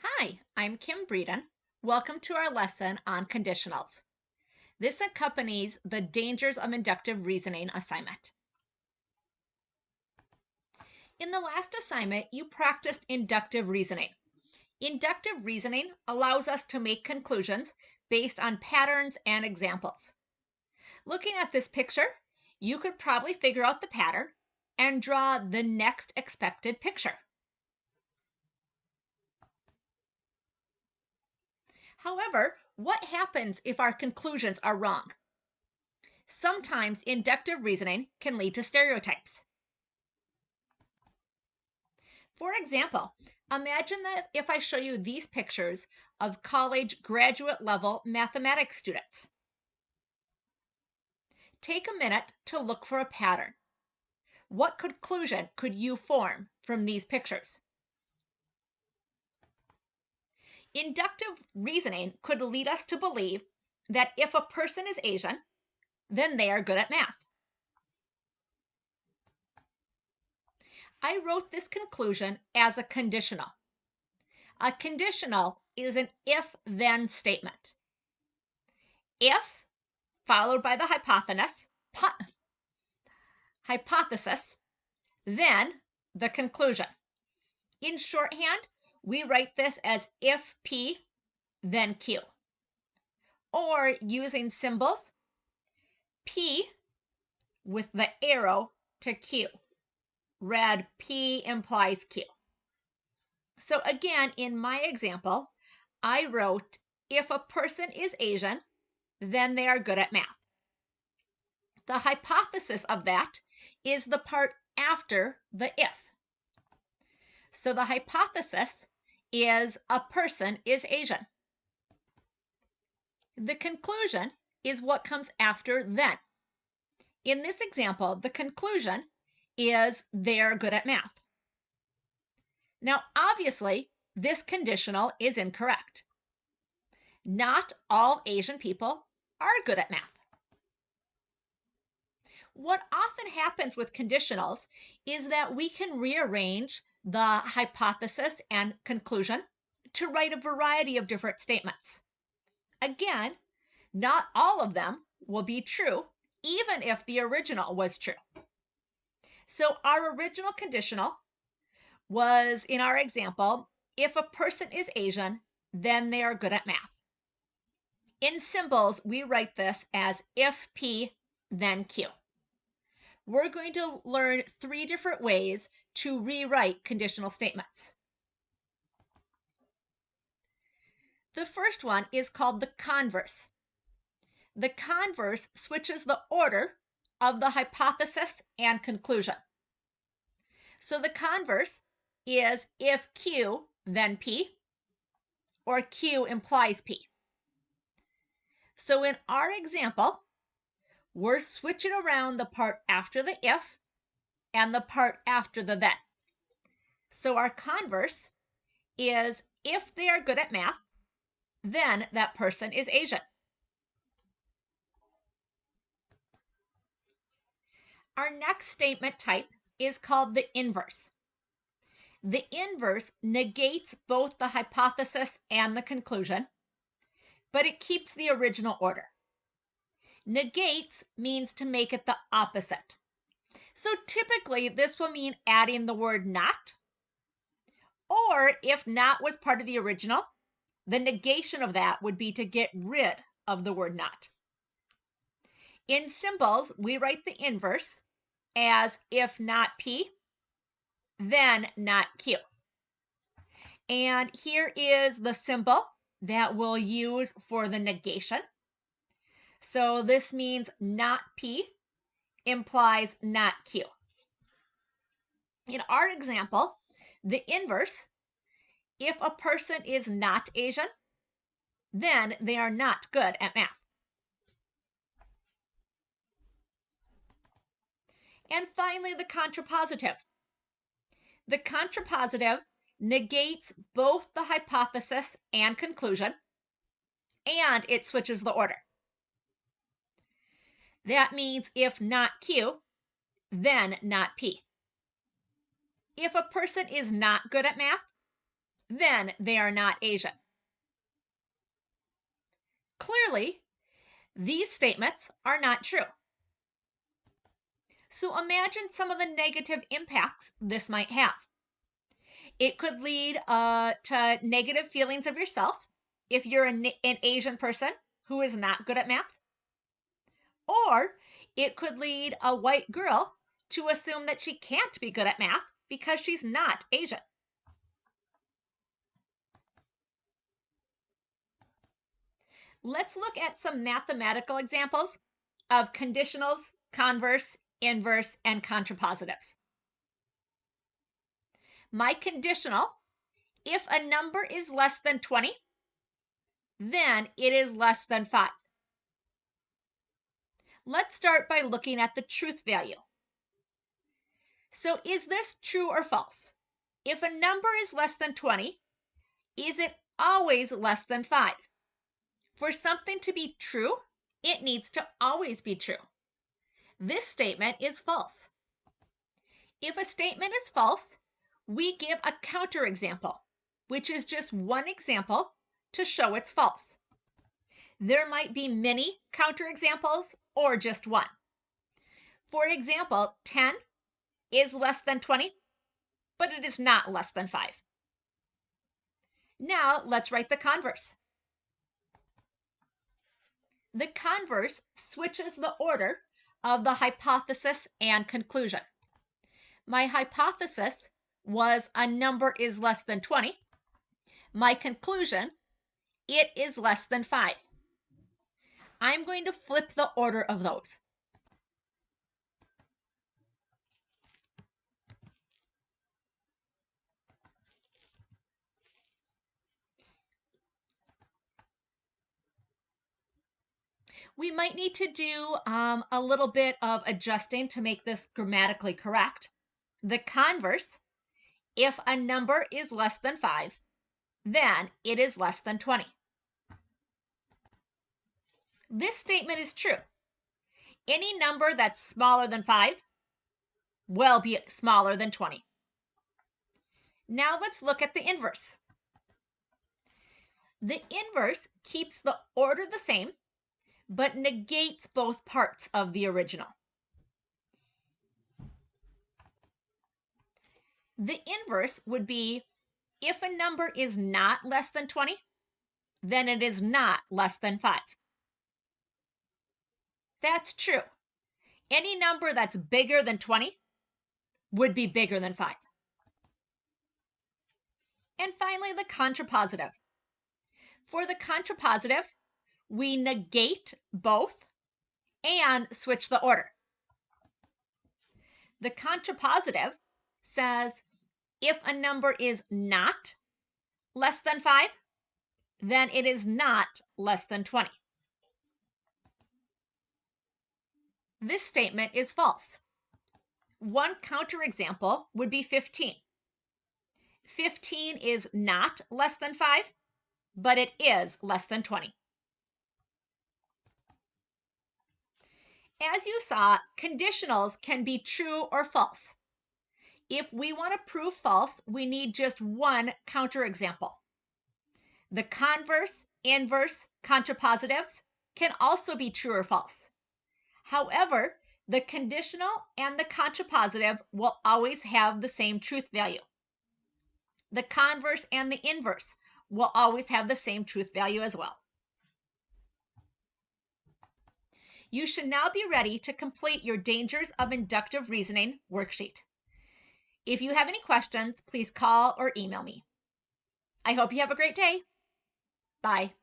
Hi, I'm Kim Breeden. Welcome to our lesson on conditionals. This accompanies the Dangers of Inductive Reasoning assignment. In the last assignment, you practiced inductive reasoning. Inductive reasoning allows us to make conclusions based on patterns and examples. Looking at this picture, you could probably figure out the pattern and draw the next expected picture. However, what happens if our conclusions are wrong? Sometimes inductive reasoning can lead to stereotypes. For example, imagine that if I show you these pictures of college graduate level mathematics students. Take a minute to look for a pattern. What conclusion could you form from these pictures? Inductive reasoning could lead us to believe that if a person is Asian, then they are good at math. I wrote this conclusion as a conditional. A conditional is an if-then statement. If, followed by the hypothesis, then the conclusion. In shorthand, we write this as if P, then Q. Or using symbols, P with the arrow to Q. Red P implies Q. So again, in my example, I wrote, if a person is Asian, then they are good at math. The hypothesis of that is the part after the if. So the hypothesis is a person is Asian. The conclusion is what comes after then. In this example, the conclusion is they're good at math. Now, obviously, this conditional is incorrect. Not all Asian people are good at math. What often happens with conditionals is that we can rearrange the hypothesis and conclusion to write a variety of different statements. Again, not all of them will be true, even if the original was true. So our original conditional was, in our example, if a person is Asian, then they are good at math. In symbols, we write this as if P, then Q. We're going to learn 3 different ways to rewrite conditional statements. The first one is called the converse. The converse switches the order of the hypothesis and conclusion. So the converse is if Q, then P, or Q implies P. So in our example, we're switching around the part after the if and the part after the then. So our converse is if they are good at math, then that person is Asian. Our next statement type is called the inverse. The inverse negates both the hypothesis and the conclusion, but it keeps the original order. Negates means to make it the opposite. So typically this will mean adding the word not, or if not was part of the original, the negation of that would be to get rid of the word not. In symbols, we write the inverse as if not P, then not Q. And here is the symbol that we'll use for the negation. So this means not P implies not Q. In our example, the inverse, if a person is not Asian, then they are not good at math. And finally, the contrapositive. The contrapositive negates both the hypothesis and conclusion, and it switches the order. That means if not Q, then not P. If a person is not good at math, then they are not Asian. Clearly, these statements are not true. So imagine some of the negative impacts this might have. It could lead to negative feelings of yourself if you're an Asian person who is not good at math. Or it could lead a white girl to assume that she can't be good at math because she's not Asian. Let's look at some mathematical examples of conditionals, converse, inverse, and contrapositives. My conditional, if a number is less than 20, then it is less than 5. Let's start by looking at the truth value. So is this true or false? If a number is less than 20, is it always less than 5? For something to be true, it needs to always be true. This statement is false. If a statement is false, we give a counterexample, which is just one example to show it's false. There might be many counterexamples or just one. For example, 10 is less than 20, but it is not less than 5. Now let's write the converse. The converse switches the order of the hypothesis and conclusion. My hypothesis was a number is less than 20. My conclusion, it is less than 5. I'm going to flip the order of those. We might need to do a little bit of adjusting to make this grammatically correct. The converse, if a number is less than 5, then it is less than 20. This statement is true. Any number that's smaller than 5 will be smaller than 20. Now let's look at the inverse. The inverse keeps the order the same, but negates both parts of the original. The inverse would be if a number is not less than 20, then it is not less than 5. That's true. Any number that's bigger than 20 would be bigger than 5. And finally, the contrapositive. For the contrapositive, we negate both and switch the order. The contrapositive says if a number is not less than 5, then it is not less than 20. This statement is false. One counterexample would be 15. 15 is not less than 5, but it is less than 20. As you saw, conditionals can be true or false. If we want to prove false, we need just one counterexample. The converse, inverse, contrapositives can also be true or false. However, the conditional and the contrapositive will always have the same truth value. The converse and the inverse will always have the same truth value as well. You should now be ready to complete your Dangers of Inductive Reasoning worksheet. If you have any questions, please call or email me. I hope you have a great day. Bye.